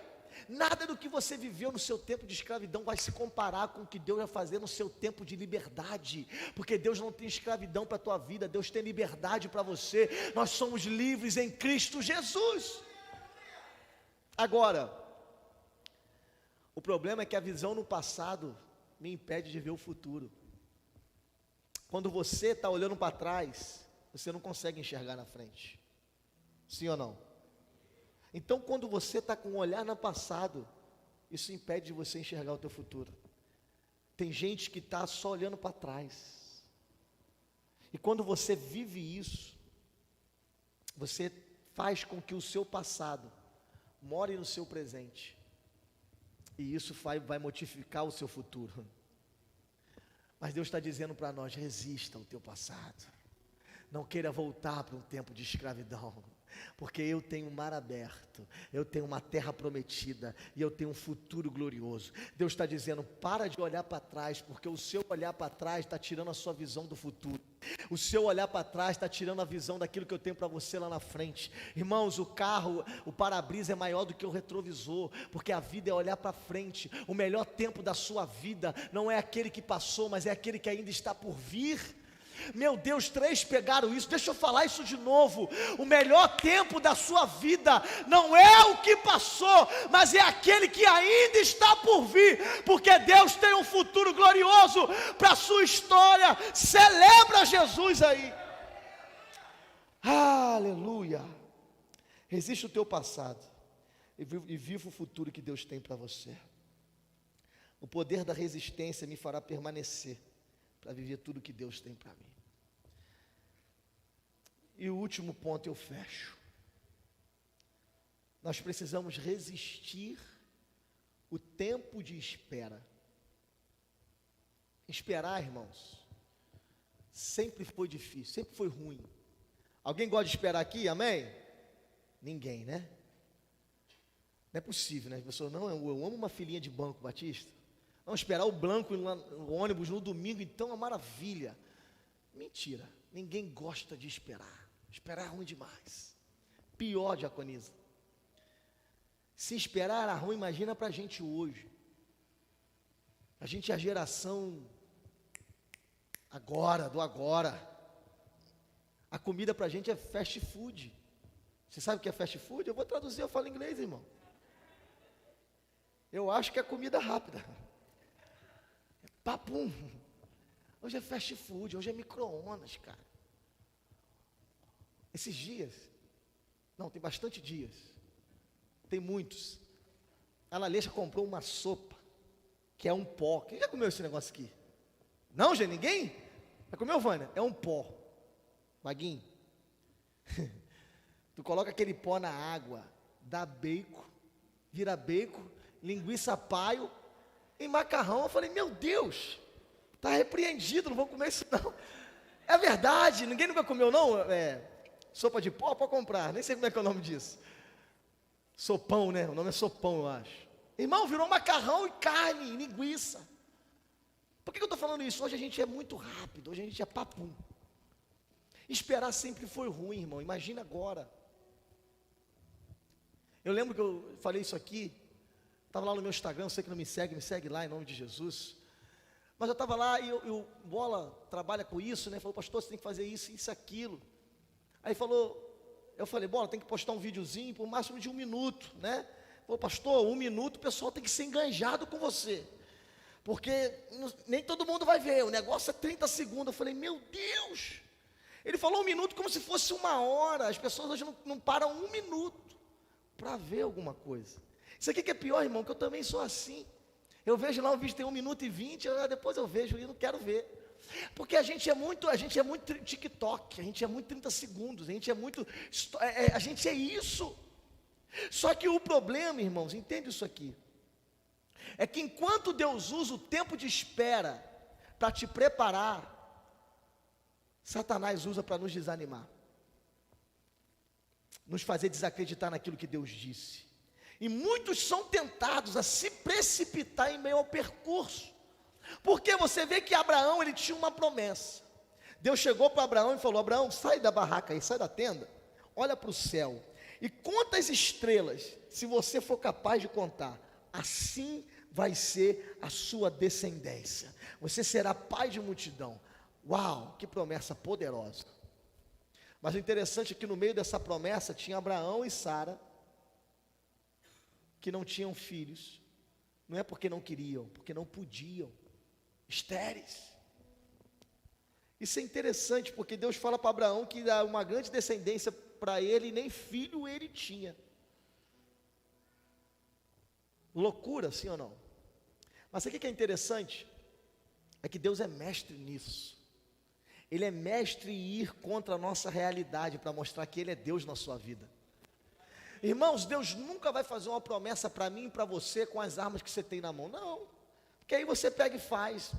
Nada do que você viveu no seu tempo de escravidão vai se comparar com o que Deus vai fazer no seu tempo de liberdade, porque Deus não tem escravidão para a tua vida, Deus tem liberdade para você. Nós somos livres em Cristo Jesus. Agora, o problema é que a visão no passado me impede de ver o futuro. Quando você está olhando para trás, você não consegue enxergar na frente. Sim ou não? Então, quando você está com um olhar no passado, isso impede de você enxergar o teu futuro. Tem gente que está só olhando para trás. E quando você vive isso, você faz com que o seu passado more no seu presente, e isso vai modificar o seu futuro. Mas Deus está dizendo para nós: resista ao teu passado, não queira voltar para um tempo de escravidão, porque eu tenho um mar aberto, eu tenho uma terra prometida, e eu tenho um futuro glorioso. Deus está dizendo: para de olhar para trás, porque o seu olhar para trás está tirando a sua visão do futuro. O seu olhar para trás está tirando a visão daquilo que eu tenho para você lá na frente. Irmãos, o carro, o para-brisa é maior do que o retrovisor, porque a vida é olhar para frente. O melhor tempo da sua vida não é aquele que passou, mas é aquele que ainda está por vir. Meu Deus, 3 pegaram isso. Deixa eu falar isso de novo. O melhor tempo da sua vida não é o que passou, mas é aquele que ainda está por vir, porque Deus tem um futuro glorioso para a sua história. Celebra Jesus aí. Aleluia. Resiste o teu passado e viva o futuro que Deus tem para você. O poder da resistência me fará permanecer para viver tudo que Deus tem para mim. E o último ponto eu fecho. Nós precisamos resistir o tempo de espera. Esperar, irmãos, sempre foi difícil, sempre foi ruim. Alguém gosta de esperar aqui, amém? Ninguém, né? Não é possível, né? A pessoa, não, eu amo uma filhinha de banco, Batista. Vamos esperar o banco no ônibus no domingo, então é uma maravilha. Mentira, ninguém gosta de esperar. Esperar é ruim demais. Pior, diaconisa. Se esperar era ruim, imagina para a gente hoje. A gente é a geração do agora. A comida para a gente é fast food. Você sabe o que é fast food? Eu vou traduzir, eu falo inglês, irmão. Eu acho que é comida rápida. É papum. Hoje é fast food, hoje é micro-ondas, cara. Esses dias, não, tem bastante dias, tem muitos. A Laleixo comprou uma sopa, que é um pó. Quem já comeu esse negócio aqui? Não, gente, ninguém? Já comeu, Vânia? É um pó. Vaguinho. Tu coloca aquele pó na água, dá bacon, vira bacon, linguiça paio e macarrão. Eu falei, meu Deus, está repreendido, não vou comer isso não. É verdade, ninguém nunca comeu não? Sopa de pó, pode comprar, nem sei como é que é o nome disso. Sopão, né? O nome é sopão, eu acho. Irmão, virou macarrão e carne, linguiça. Por que eu estou falando isso? Hoje a gente é muito rápido, hoje a gente é papum. Esperar sempre foi ruim, irmão, imagina agora. Eu lembro que eu falei isso aqui, estava lá no meu Instagram, você que não me segue lá em nome de Jesus. Mas eu estava lá e o Bola trabalha com isso, né? Falou, pastor, você tem que fazer isso, isso, aquilo. Aí eu falei, Bola, tem que postar um videozinho por máximo de 1 minuto, né? Falou, pastor, 1 minuto o pessoal tem que ser enganjado com você. Porque nem todo mundo vai ver, o negócio é 30 segundos. Eu falei, meu Deus! Ele falou 1 minuto como se fosse 1 hora. As pessoas hoje não param 1 minuto para ver alguma coisa. Isso aqui que é pior, irmão, que eu também sou assim. Eu vejo lá um vídeo tem 1 minuto e 20, depois eu vejo e não quero ver. Porque a gente é muito TikTok, a gente é muito 30 segundos, a gente é isso. Só que o problema, irmãos, entende isso aqui, é que enquanto Deus usa o tempo de espera para te preparar, Satanás usa para nos desanimar, nos fazer desacreditar naquilo que Deus disse. E muitos são tentados a se precipitar em meio ao percurso. Porque você vê que Abraão, ele tinha uma promessa. Deus chegou para Abraão e falou, Abraão, sai da barraca aí, sai da tenda, olha para o céu e conta as estrelas, se você for capaz de contar, assim vai ser a sua descendência. Você será pai de multidão. Uau, que promessa poderosa. Mas o interessante é que no meio dessa promessa tinha Abraão e Sara, que não tinham filhos. Não é porque não queriam, porque não podiam. Estéreis. Isso é interessante, porque Deus fala para Abraão que dá uma grande descendência para ele, e nem filho ele tinha. Loucura, sim ou não? Mas sabe o que é interessante? É que Deus é mestre nisso. Ele é mestre em ir contra a nossa realidade, para mostrar que Ele é Deus na sua vida. Irmãos, Deus nunca vai fazer uma promessa para mim e para você com as armas que você tem na mão, não, porque aí você pega e faz.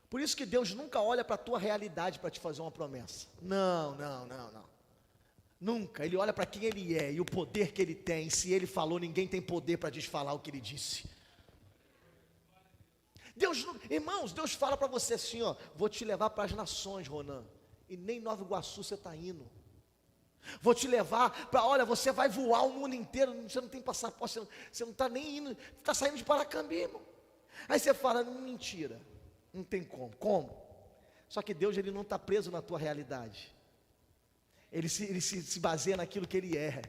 Por isso que Deus nunca olha para a tua realidade para te fazer uma promessa, não, nunca. Ele olha para quem Ele é e o poder que Ele tem. Se Ele falou, ninguém tem poder para desfalar o que Ele disse. Irmãos, Deus fala para você assim, ó, vou te levar para as nações, Ronan, e nem Nova Iguaçu você está indo. Vou te levar para, olha, você vai voar o mundo inteiro, você não tem passaporte, você não está nem indo, está saindo de Paracambi, irmão. Aí você fala, mentira, não tem como? Só que Deus, Ele não está preso na tua realidade, Ele se baseia naquilo que Ele é.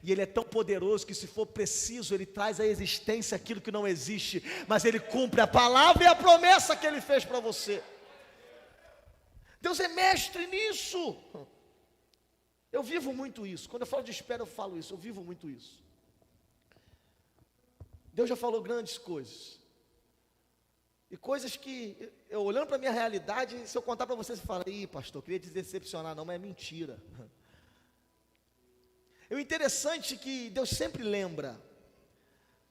E Ele é tão poderoso que, se for preciso, Ele traz à existência aquilo que não existe, mas Ele cumpre a palavra e a promessa que Ele fez para você. Deus é mestre nisso. Eu vivo muito isso. Quando eu falo de espera, eu falo isso. Eu vivo muito isso. Deus já falou grandes coisas. E coisas que, eu olhando para a minha realidade, se eu contar para você, você fala, ih, pastor, queria te decepcionar. Não, mas é mentira. E o interessante é que Deus sempre lembra.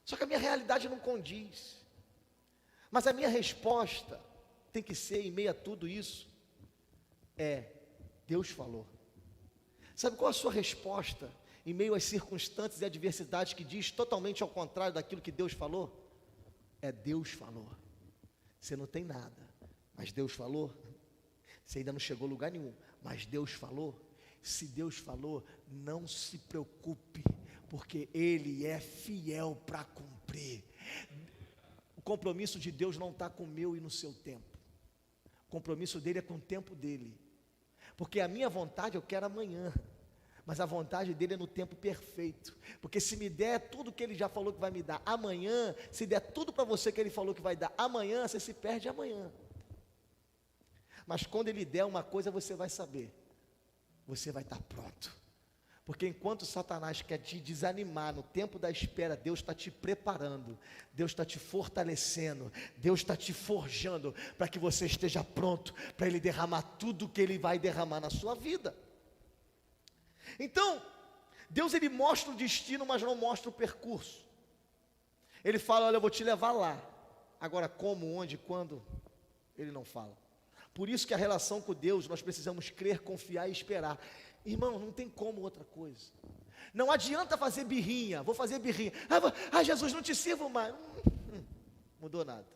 Só que a minha realidade não condiz. Mas a minha resposta tem que ser, em meio a tudo isso, Deus falou. Sabe qual a sua resposta em meio às circunstâncias e adversidades que diz totalmente ao contrário daquilo que Deus falou? É Deus falou. Você não tem nada, mas Deus falou. Você ainda não chegou a lugar nenhum, mas Deus falou. Se Deus falou, não se preocupe, porque Ele é fiel para cumprir. O compromisso de Deus não está com o meu e no seu tempo. O compromisso dele é com o tempo dele. Porque a minha vontade eu quero amanhã, mas a vontade dele é no tempo perfeito. Porque se me der tudo que ele já falou que vai me dar amanhã, se der tudo para você que ele falou que vai dar amanhã, você se perde amanhã. Mas quando ele der uma coisa, você vai saber. Você vai estar pronto. Porque enquanto Satanás quer te desanimar no tempo da espera, Deus está te preparando, Deus está te fortalecendo, Deus está te forjando para que você esteja pronto para Ele derramar tudo que Ele vai derramar na sua vida. Então, Deus Ele mostra o destino, mas não mostra o percurso. Ele fala, olha, eu vou te levar lá. Agora como, onde, quando, Ele não fala. Por isso que a relação com Deus, nós precisamos crer, confiar e esperar. Irmão, não tem como outra coisa. Não adianta fazer birrinha, vou fazer birrinha. Jesus, não te sirvo mais. Mudou nada.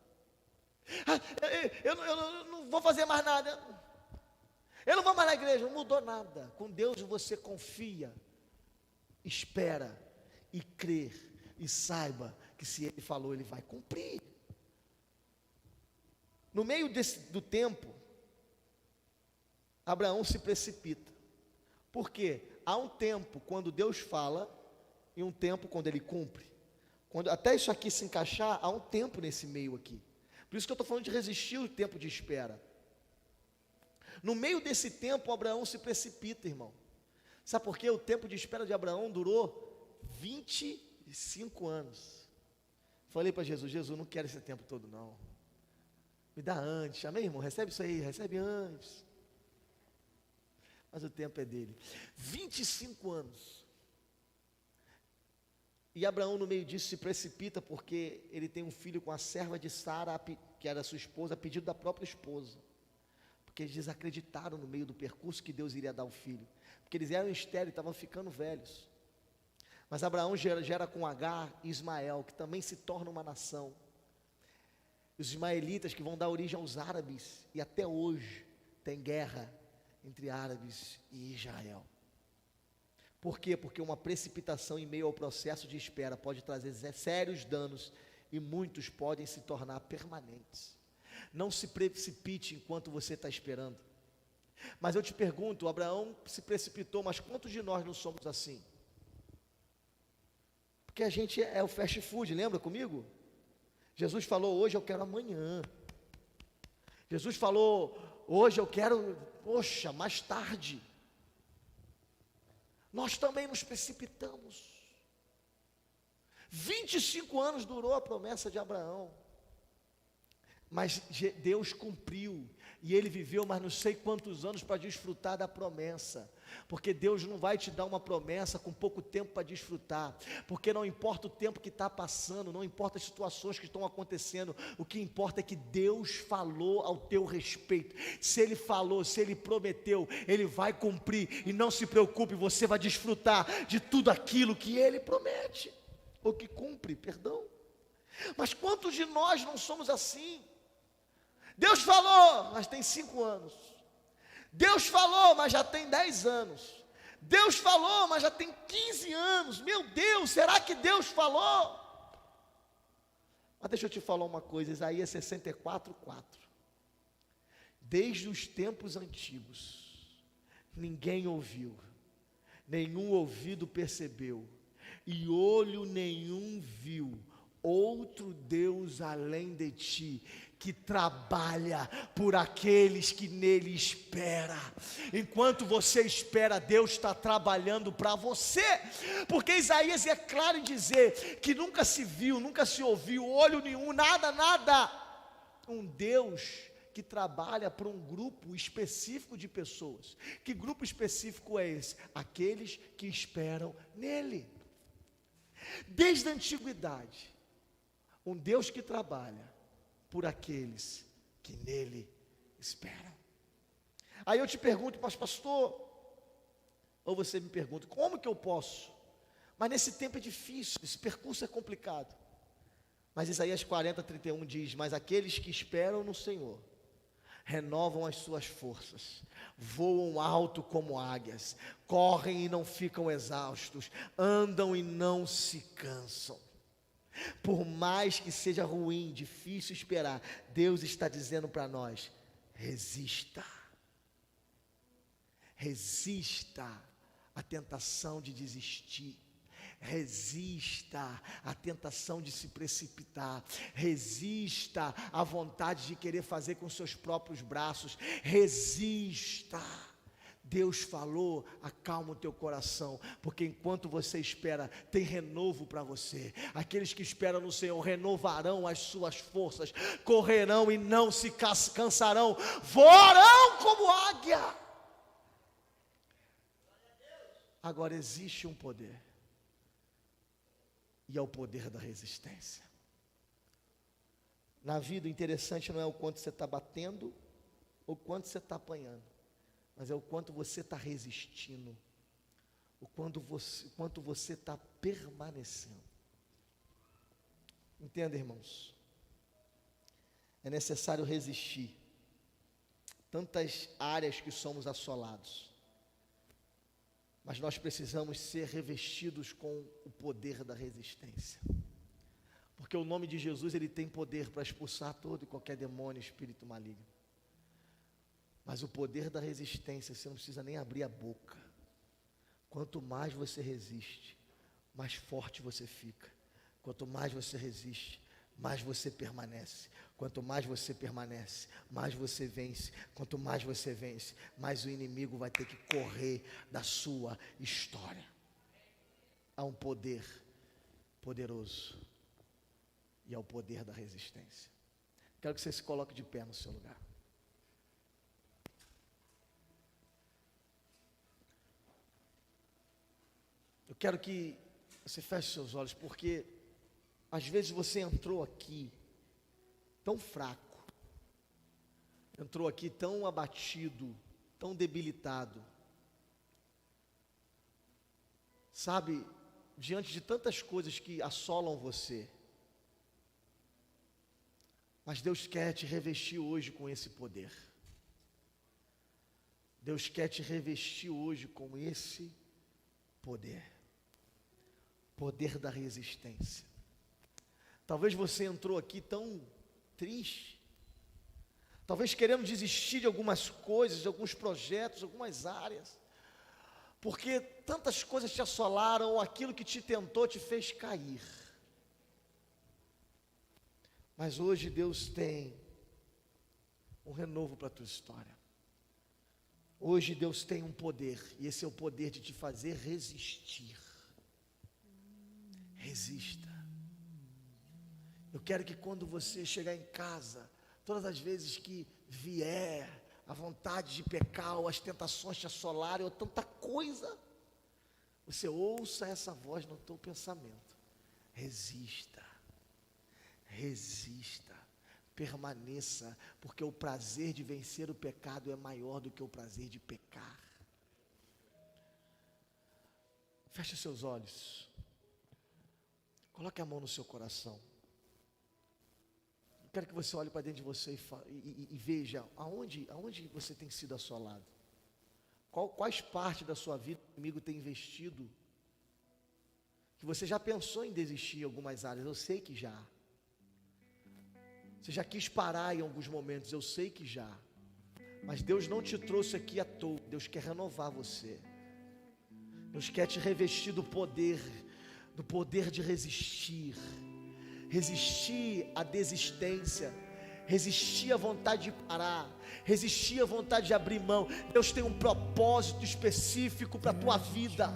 Eu não vou fazer mais nada. Eu não vou mais na igreja, não mudou nada. Com Deus você confia, espera e crê. E saiba que se Ele falou, Ele vai cumprir. No meio do tempo, Abraão se precipita. Por quê? Há um tempo quando Deus fala e um tempo quando Ele cumpre. Até isso aqui se encaixar, há um tempo nesse meio aqui. Por isso que eu estou falando de resistir o tempo de espera. No meio desse tempo, Abraão se precipita, irmão. Sabe por quê? O tempo de espera de Abraão durou 25 anos. Falei para Jesus, Jesus, não quero esse tempo todo não. Me dá antes, amém, irmão? Recebe isso aí, recebe antes. Mas o tempo é dele. 25 anos. E Abraão no meio disso se precipita porque ele tem um filho com a serva de Sara, que era sua esposa, a pedido da própria esposa. Porque eles desacreditaram no meio do percurso que Deus iria dar o filho. Porque eles eram estéreis, estavam ficando velhos. Mas Abraão gera com Agar e Ismael, que também se torna uma nação. Os ismaelitas que vão dar origem aos árabes, e até hoje tem guerra entre árabes e Israel. Por quê? Porque uma precipitação em meio ao processo de espera pode trazer sérios danos e muitos podem se tornar permanentes. Não se precipite enquanto você está esperando. Mas eu te pergunto, Abraão se precipitou, mas quantos de nós não somos assim? Porque a gente é o fast food, lembra comigo? Jesus falou, hoje eu quero amanhã. Jesus falou, hoje eu quero, poxa, mais tarde. Nós também nos precipitamos. 25 anos durou a promessa de Abraão. Mas Deus cumpriu, e ele viveu mais não sei quantos anos para desfrutar da promessa, porque Deus não vai te dar uma promessa com pouco tempo para desfrutar, porque não importa o tempo que está passando, não importa as situações que estão acontecendo, o que importa é que Deus falou ao teu respeito. Se Ele falou, se Ele prometeu, Ele vai cumprir, e não se preocupe, você vai desfrutar de tudo aquilo que Ele promete, ou que cumpre, perdão. Mas quantos de nós não somos assim? Deus falou, mas tem 5 anos. Deus falou, mas já tem 10 anos. Deus falou, mas já tem 15 anos. Meu Deus, será que Deus falou? Mas deixa eu te falar uma coisa, Isaías 64:4. Desde os tempos antigos, ninguém ouviu, nenhum ouvido percebeu, e olho nenhum viu outro Deus além de ti, que trabalha por aqueles que nele espera. Enquanto você espera, Deus está trabalhando para você, porque Isaías é claro em dizer que nunca se viu, nunca se ouviu, olho nenhum, nada, um Deus que trabalha para um grupo específico de pessoas. Que grupo específico é esse? Aqueles que esperam nele. Desde a antiguidade, um Deus que trabalha por aqueles que nele esperam. Aí eu te pergunto, mas pastor, ou você me pergunta, como que eu posso Mas nesse tempo é difícil, esse percurso é complicado. Mas Isaías 40:31 diz: mas aqueles que esperam no Senhor renovam as suas forças, voam alto como águias, correm e não ficam exaustos, andam e não se cansam. Por mais que seja ruim, difícil esperar, Deus está dizendo para nós: resista. Resista à tentação de desistir. Resista à tentação de se precipitar. Resista à vontade de querer fazer com seus próprios braços. Resista. Deus falou, acalma o teu coração, porque enquanto você espera, tem renovo para você. Aqueles que esperam no Senhor renovarão as suas forças, correrão e não se cansarão, voarão como águia. Agora existe um poder, e é o poder da resistência. Na vida, o interessante não é o quanto você está batendo, ou o quanto você está apanhando, mas é o quanto você está resistindo, o quanto você está permanecendo. Entenda, irmãos, é necessário resistir. Tantas áreas que somos assolados, mas nós precisamos ser revestidos com o poder da resistência, porque o nome de Jesus, ele tem poder para expulsar todo e qualquer demônio, espírito maligno. Mas o poder da resistência, você não precisa nem abrir a boca. Quanto mais você resiste, mais forte você fica. Quanto mais você resiste, mais você permanece. Quanto mais você permanece, mais você vence. Quanto mais você vence, mais o inimigo vai ter que correr da sua história. Há um poder poderoso, e é o poder da resistência. Quero que você se coloque de pé no seu lugar. Eu quero que você feche seus olhos, porque às vezes você entrou aqui tão fraco, entrou aqui tão abatido, tão debilitado, sabe, diante de tantas coisas que assolam você, mas Deus quer te revestir hoje com esse poder. Deus quer te revestir hoje com esse poder. Poder da resistência. Talvez você entrou aqui tão triste, talvez querendo desistir de algumas coisas, de alguns projetos, algumas áreas, porque tantas coisas te assolaram, ou aquilo que te tentou te fez cair. Mas hoje Deus tem um renovo para a tua história. Hoje Deus tem um poder, e esse é o poder de te fazer resistir. Resista. Eu quero que quando você chegar em casa, todas as vezes que vier a vontade de pecar, ou as tentações te assolarem, ou tanta coisa, você ouça essa voz no teu pensamento: resista, resista, permaneça, porque o prazer de vencer o pecado é maior do que o prazer de pecar. Feche seus olhos. Coloque a mão no seu coração. Eu quero que você olhe para dentro de você e veja aonde você tem sido assolado. Quais partes da sua vida o inimigo tem investido, que você já pensou em desistir em algumas áreas. Eu sei que já. Você já quis parar em alguns momentos. Eu sei que já. Mas Deus não te trouxe aqui à toa. Deus quer renovar você. Deus quer te revestir do poder de resistir, resistir à desistência, resistir à vontade de parar, resistir à vontade de abrir mão. Deus tem um propósito específico para a tua vida.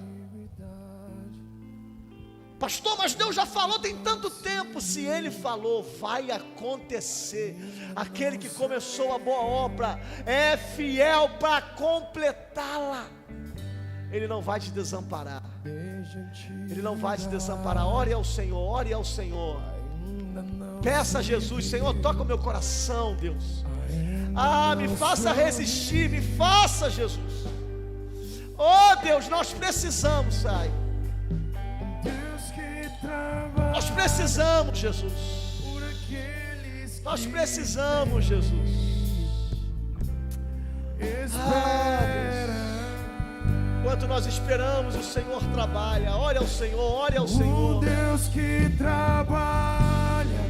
Pastor, mas Deus já falou tem tanto tempo. Se Ele falou, vai acontecer. Aquele que começou a boa obra é fiel para completá-la. Ele não vai te desamparar. Ele não vai te desamparar. Ore ao Senhor, ore ao Senhor. Peça a Jesus: Senhor, toca o meu coração, Deus. Me faça resistir, me faça, Jesus. Oh Deus, nós precisamos, Pai. Nós precisamos, Jesus. Nós precisamos, Jesus. Enquanto nós esperamos, o Senhor trabalha. Ore ao Senhor, ore ao Senhor. O Deus que trabalha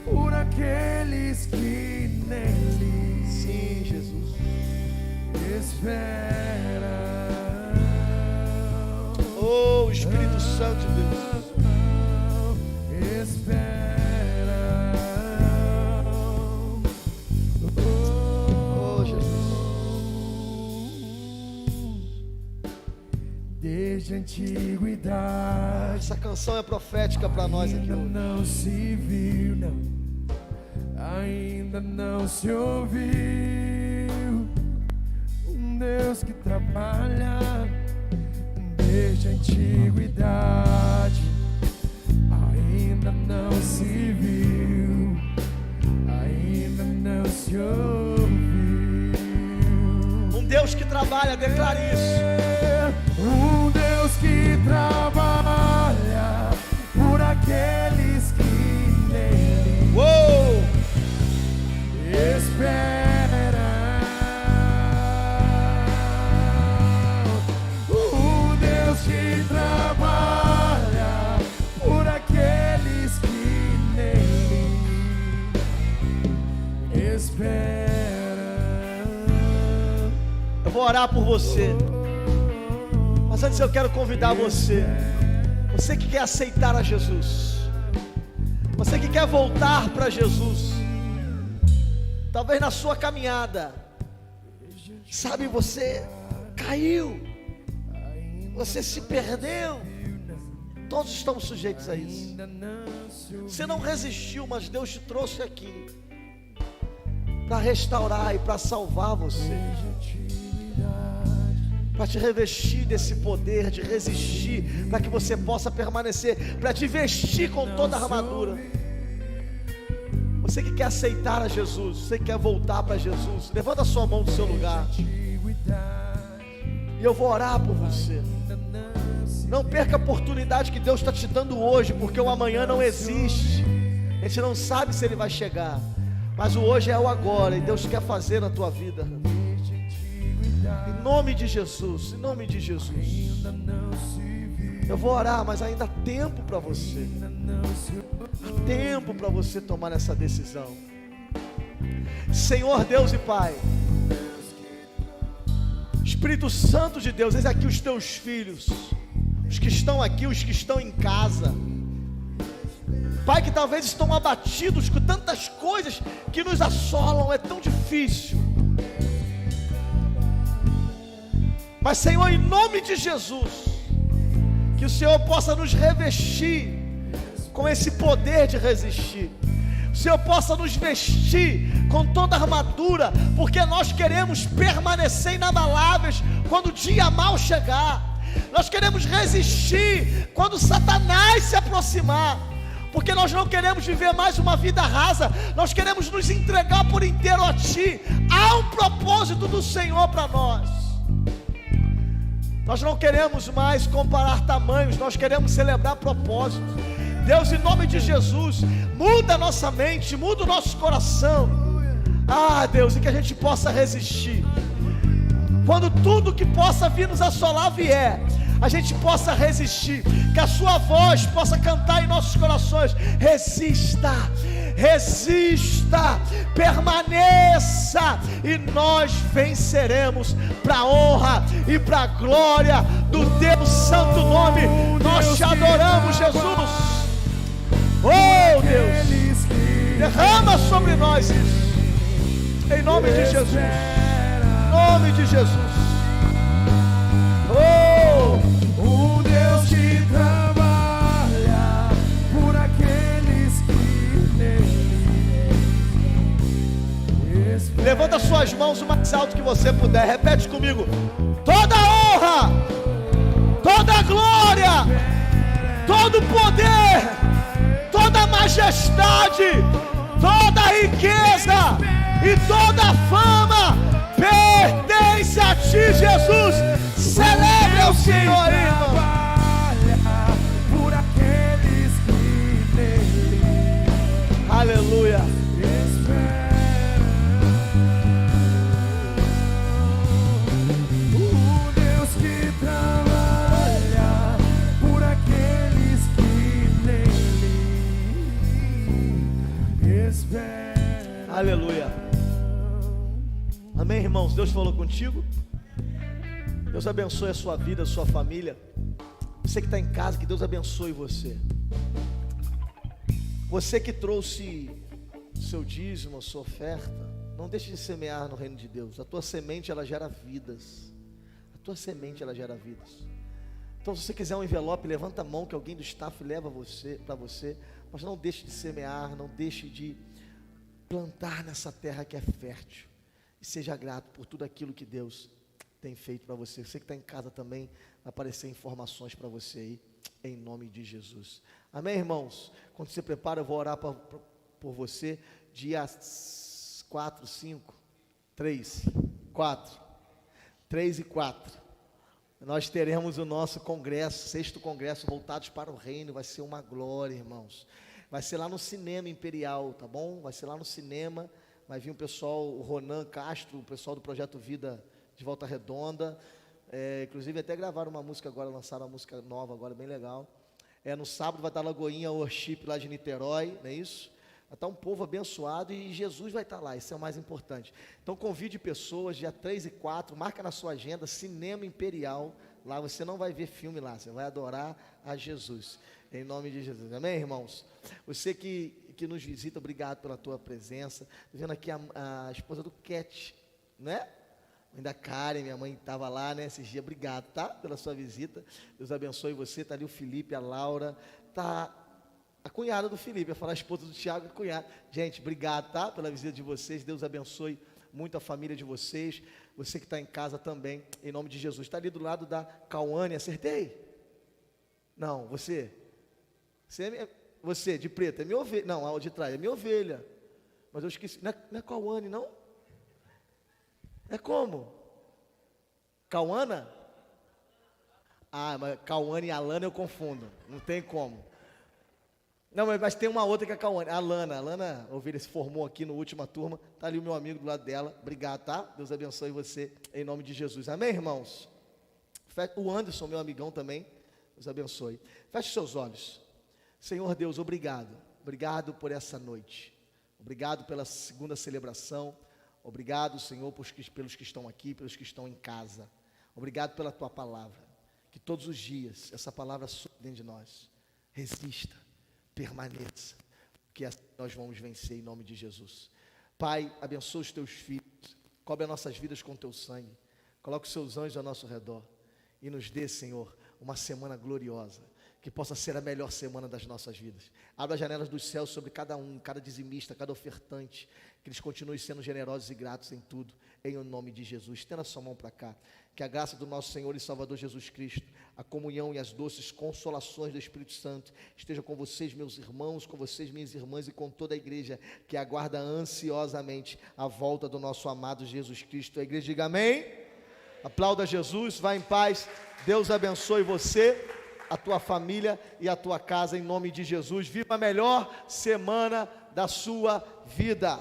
por aqueles que nele, sim, Jesus, esperam. Oh, Espírito Santo de Deus, esperam. Oh, Jesus. Desde a antiguidade, Essa canção é profética para nós aqui ainda hoje. não se viu, não, ainda não se ouviu um Deus que trabalha desde a antiguidade, ainda não se viu, ainda não se ouviu Um Deus que trabalha, declare isso. um Deus que trabalha por aqueles que nele Uou! esperam. Um Deus que trabalha por aqueles que nele esperam. Eu vou orar por você. Mas antes eu quero convidar você que quer aceitar a Jesus, você que quer voltar para Jesus, talvez na sua caminhada, sabe, você caiu, você se perdeu, todos estamos sujeitos a isso. Você não resistiu, mas Deus te trouxe aqui para restaurar e para salvar você, para te revestir desse poder de resistir, para que você possa permanecer, para te vestir com toda a armadura. Você que quer aceitar a Jesus, você que quer voltar para Jesus, levanta a sua mão do seu lugar, e eu vou orar por você. Não perca a oportunidade que Deus está te dando hoje, porque o amanhã não existe, a gente não sabe se ele vai chegar, mas o hoje é o agora, e Deus quer fazer na tua vida. Em nome de Jesus, em nome de Jesus. Eu vou orar, mas ainda há tempo para você. Há tempo para você tomar essa decisão. Senhor Deus e Pai, Espírito Santo de Deus, eis aqui os teus filhos, os que estão aqui, os que estão em casa, Pai, que talvez estão abatidos com tantas coisas que nos assolam, é tão difícil. Mas Senhor, em nome de Jesus, que o Senhor possa nos revestir com esse poder de resistir. O Senhor possa nos vestir com toda a armadura, porque nós queremos permanecer inabaláveis quando o dia mal chegar. Nós queremos resistir quando Satanás se aproximar, porque nós não queremos viver mais uma vida rasa. Nós queremos nos entregar por inteiro a Ti. Há um propósito do Senhor para nós. Nós não queremos mais comparar tamanhos, nós queremos celebrar propósitos. Deus, em nome de Jesus, muda a nossa mente, muda o nosso coração. Ah, Deus, e que a gente possa resistir. Quando tudo que possa vir nos assolar vier, a gente possa resistir. Que a sua voz possa cantar em nossos corações. Resista, resista, permaneça, e nós venceremos para a honra e para a glória do teu santo nome. Nós te adoramos, Jesus. Oh Deus, derrama sobre nós isso, em nome de Jesus, em nome de Jesus. O Deus que trabalha por aqueles que nele esperam. Levanta suas mãos o mais alto que você puder. Repete comigo: toda honra, toda glória, todo poder, toda majestade, toda riqueza e toda fama pertence a Ti, Jesus. Celebre o Senhor, irmão. Por aqueles Aleluia. Amém, irmãos? Deus falou contigo? Deus abençoe a sua vida, a sua família. Você que está em casa, que Deus abençoe você. Você que trouxe seu dízimo, a sua oferta, não deixe de semear no reino de Deus. A tua semente, ela gera vidas. A tua semente, ela gera vidas. Então, se você quiser um envelope, levanta a mão que alguém do staff leva para você. Mas não deixe de semear, não deixe de plantar nessa terra que é fértil. E seja grato por tudo aquilo que Deus tem feito para você. Você que está em casa também, vai aparecer informações para você aí, em nome de Jesus. Amém, irmãos? Quando você prepara, eu vou orar por você. Dia 4, 5, 3, 4, 3 e 4. Nós teremos o nosso congresso, 6º congresso, voltados para o reino. Vai ser uma glória, irmãos. Vai ser lá no Cinema Imperial, tá bom? Vai ser lá no cinema. Vai vir o pessoal, o Ronan Castro, o pessoal do Projeto Vida de Volta Redonda. Inclusive até gravaram uma música agora, lançaram uma música nova agora, bem legal. No sábado vai estar Lagoinha Worship lá de Niterói, não é isso? Vai estar um povo abençoado e Jesus vai estar lá, isso é o mais importante. Então convide pessoas, dia 3 e 4, marca na sua agenda, Cinema Imperial. Lá você não vai ver filme lá, você vai adorar a Jesus, em nome de Jesus. Amém, irmãos? Você que nos visita, obrigado pela tua presença. Estou vendo aqui a esposa do Cat, né? Mãe da Karen, minha mãe estava lá, né, esses dias. Obrigado, tá? Pela sua visita. Deus abençoe você. Está ali o Felipe, a Laura. Está a cunhada do Felipe. Eu ia falar a esposa do Tiago, a cunhada. Gente, obrigado, tá? Pela visita de vocês. Deus abençoe muito a família de vocês. Você que está em casa também, em nome de Jesus. Está ali do lado da Cauane. Acertei? Não, você. Você, de preto, é minha ovelha. Não, a de trás, é minha ovelha. Mas eu esqueci. Não é Cauane, não? É como? Cauana? Mas Cauane e Alana eu confundo. Não tem como. Não, mas tem uma outra que é a Cauane. A Alana, ovelha, se formou aqui na última turma. Está ali o meu amigo do lado dela. Obrigado, tá? Deus abençoe você, em nome de Jesus. Amém, irmãos? O Anderson, meu amigão também. Deus abençoe. Feche seus olhos. Senhor Deus, obrigado. Obrigado por essa noite. Obrigado pela segunda celebração. Obrigado, Senhor, pelos que estão aqui, pelos que estão em casa. Obrigado pela Tua palavra. Que todos os dias essa palavra sobe dentro de nós. Resista, permaneça, porque assim nós vamos vencer em nome de Jesus. Pai, abençoa os Teus filhos. Cobre as nossas vidas com Teu sangue. Coloque os Seus anjos ao nosso redor. E nos dê, Senhor, uma semana gloriosa. Que possa ser a melhor semana das nossas vidas. Abra as janelas dos céus sobre cada um, cada dizimista, cada ofertante. Que eles continuem sendo generosos e gratos em tudo, em nome de Jesus. Estenda a sua mão para cá. Que a graça do nosso Senhor e Salvador Jesus Cristo, a comunhão e as doces consolações do Espírito Santo, esteja com vocês, meus irmãos, com vocês, minhas irmãs, e com toda a igreja que aguarda ansiosamente a volta do nosso amado Jesus Cristo. A igreja diga amém. Aplauda Jesus, vá em paz. Deus abençoe você, a tua família e a tua casa, em nome de Jesus. Viva a melhor semana da sua vida.